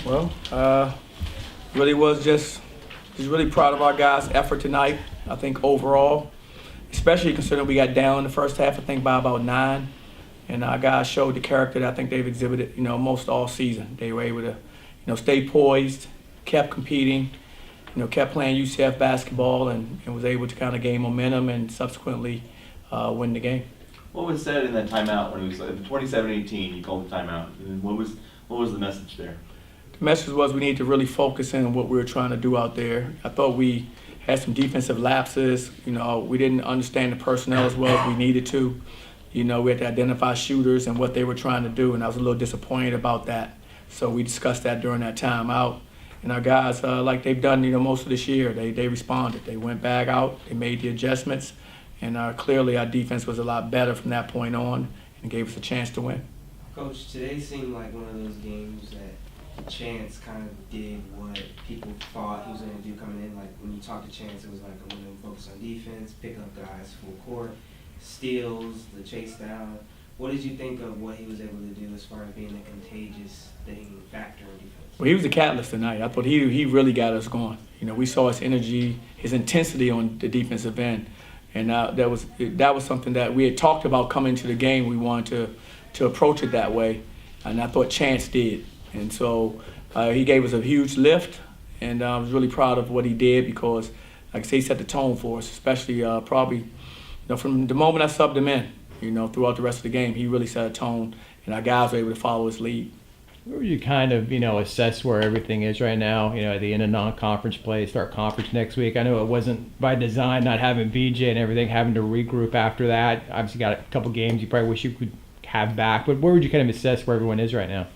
Well, really was just really proud of our guys' effort tonight. I think overall, especially considering we got down in the first half, I think by about 9, and our guys showed the character that I think they've exhibited, most all season. They were able to, stay poised, kept competing, kept playing UCF basketball, and was able to kind of gain momentum and subsequently win the game. What was said in that timeout when it was 27-18? You called the timeout. And what was the message there? The message was we need to really focus in on what we were trying to do out there. I thought we had some defensive lapses. We didn't understand the personnel as well as we needed to. We had to identify shooters and what they were trying to do, and I was a little disappointed about that. So we discussed that during that timeout. And our guys, like they've done, most of this year, they responded. They went back out, they made the adjustments, and clearly our defense was a lot better from that point on and gave us a chance to win. Coach, today seemed like one of those games that Chance kind of did what people thought he was going to do coming in. Like when you talk to Chance, it was like I'm going to focus on defense, pick up guys full court, steals, the chase down. What did you think of what he was able to do as far as being a contagious factor in defense? Well, he was a catalyst tonight. I thought he really got us going. We saw his energy, his intensity on the defensive end. And that was something that we had talked about coming into the game. We wanted to approach it that way, and I thought Chance did. And so he gave us a huge lift, and I was really proud of what he did because, like I say, he set the tone for us, especially probably from the moment I subbed him in, throughout the rest of the game. He really set a tone, and our guys were able to follow his lead. Where would you kind of, assess where everything is right now, at the end of non-conference play, start conference next week? I know it wasn't by design not having BJ and everything, having to regroup after that. Obviously got a couple games you probably wish you could have back, but where would you kind of assess where everyone is right now?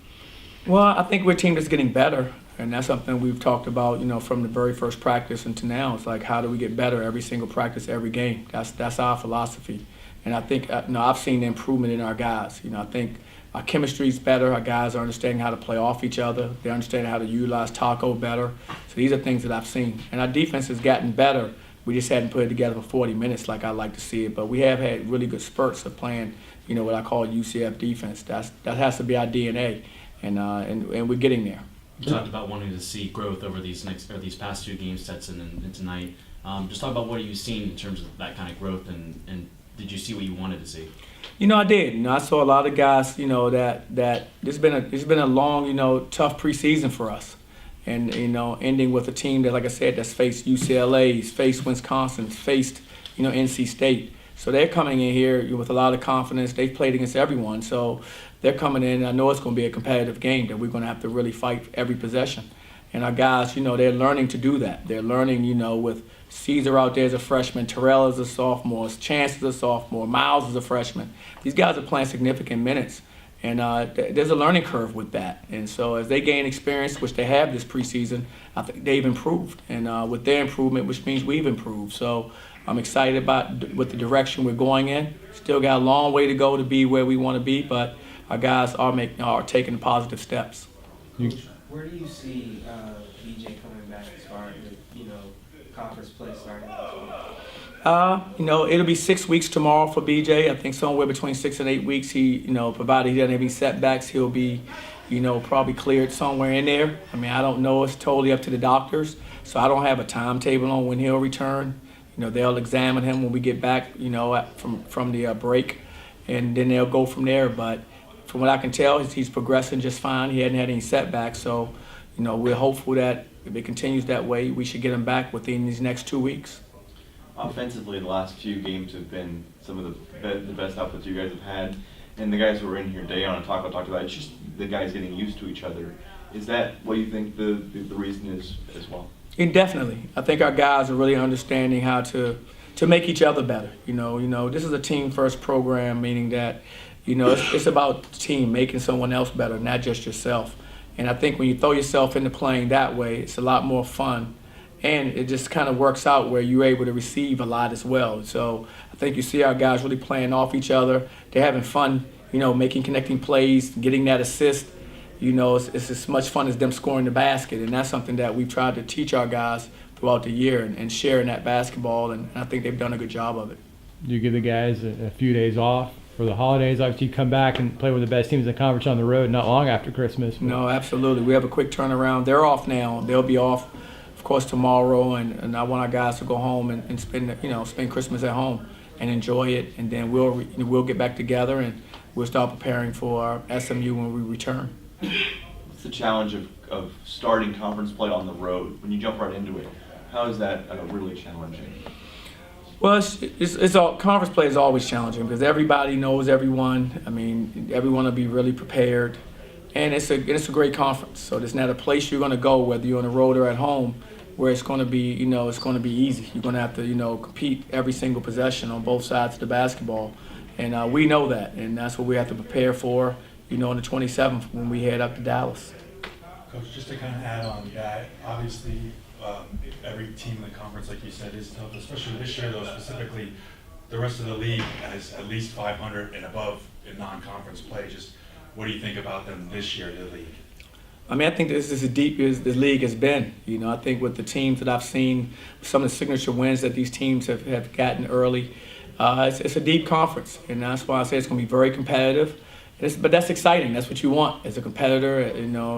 Well, I think we're a team that's getting better, and that's something we've talked about, from the very first practice until now. It's like, how do we get better every single practice, every game? That's our philosophy. And I think, I've seen the improvement in our guys. I think our chemistry's better. Our guys are understanding how to play off each other. They're understanding how to utilize Taco better. So these are things that I've seen. And our defense has gotten better. We just hadn't put it together for 40 minutes like I like to see it. But we have had really good spurts of playing, what I call UCF defense. That has to be our DNA. And we're getting there. You talked about wanting to see growth over these past 2 game sets and tonight. Just talk about what have you seen in terms of that kind of growth, and did you see what you wanted to see? I did. I saw a lot of guys, that it's been a long, tough preseason for us. And, ending with a team that, like I said, that's faced UCLA's, faced Wisconsin's, faced, NC State. So they're coming in here with a lot of confidence. They've played against everyone. So they're coming in, and I know it's going to be a competitive game that we're going to have to really fight every possession. And our guys, they're learning to do that. They're learning, with Caesar out there as a freshman, Terrell is a sophomore, Chance is a sophomore, Miles is a freshman. These guys are playing significant minutes, and there's a learning curve with that. And so as they gain experience, which they have this preseason, I think they've improved. And with their improvement, which means we've improved. So I'm excited about with the direction we're going in. Still got a long way to go to be where we want to be, but our guys are taking positive steps. Where do you see BJ coming back as far as conference play starting next week? It'll be 6 weeks tomorrow for BJ. I think somewhere between 6 and 8 weeks. He, provided he doesn't have any setbacks, he'll be, probably cleared somewhere in there. I don't know. It's totally up to the doctors. So I don't have a timetable on when he'll return. They'll examine him when we get back, from the break, and then they'll go from there. But from what I can tell, he's progressing just fine. He hadn't had any setbacks. So, we're hopeful that if it continues that way, we should get him back within these next 2 weeks. Offensively, the last few games have been some of the best outputs you guys have had. And the guys who were in here day on and talked about it's just the guys getting used to each other. Is that what you think the reason is as well? Definitely. I think our guys are really understanding how to make each other better. This is a team-first program, meaning that, it's about the team making someone else better, not just yourself. And I think when you throw yourself into playing that way, it's a lot more fun. And it just kind of works out where you're able to receive a lot as well. So I think you see our guys really playing off each other. They're having fun, making connecting plays, getting that assist. It's as much fun as them scoring the basket. And that's something that we've tried to teach our guys throughout the year and sharing that basketball. And I think they've done a good job of it. You give the guys a few days off for the holidays. Obviously, you come back and play with the best teams in the conference on the road not long after Christmas. No, absolutely. We have a quick turnaround. They're off now. They'll be off, of course, tomorrow, and I want our guys to go home and spend spend Christmas at home and enjoy it, and then we'll get back together and we'll start preparing for our SMU when we return. What's the challenge of starting conference play on the road when you jump right into it? How is that really challenging? Well, it's all conference play is always challenging because everybody knows everyone. I mean, everyone will be really prepared, and it's a great conference. So there's not a place you're going to go, whether you're on the road or at home, where it's going to be it's going to be easy. You're going to have to compete every single possession on both sides of the basketball, and we know that, and that's what we have to prepare for. On the 27th when we head up to Dallas. Coach, just to kind of add on that, obviously every team in the conference, like you said, is tough, especially this year, though, specifically the rest of the league has at least 500 and above in non-conference play. Just what do you think about them this year, the league? I mean, I think this is as deep as the league has been. I think with the teams that I've seen, some of the signature wins that these teams have gotten early, it's a deep conference, and that's why I say it's going to be very competitive. But that's exciting. That's what you want as a competitor.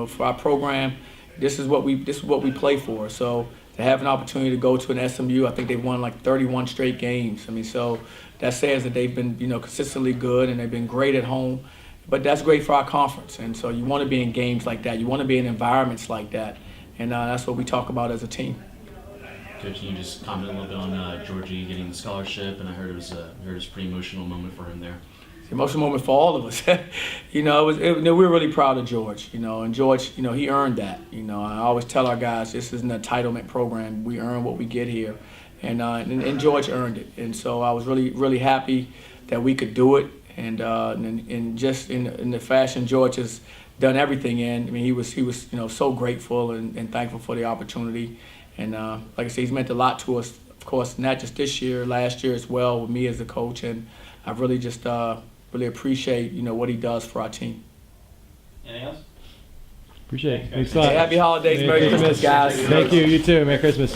For our program, this is what we play for. So to have an opportunity to go to an SMU, I think they've won like 31 straight games. I mean, so that says that they've been consistently good and they've been great at home. But that's great for our conference. And so you want to be in games like that. You want to be in environments like that. And that's what we talk about as a team. Coach, can you just comment a little bit on Georgie getting the scholarship? And I heard it was a pretty emotional moment for him there. Emotional moment for all of us. We're really proud of George. And George, he earned that. I always tell our guys this is an entitlement program. We earn what we get here, and George earned it. And so I was really, really happy that we could do it. And just in the fashion George has done everything in. I mean, he was so grateful and thankful for the opportunity. And like I said, he's meant a lot to us. Of course, not just this year, last year as well with me as the coach. And I've really just really appreciate what he does for our team. Anything else? Appreciate it. Thanks a Hey, lot. happy holidays, Merry Christmas, guys. Thank you. You too. Merry Christmas.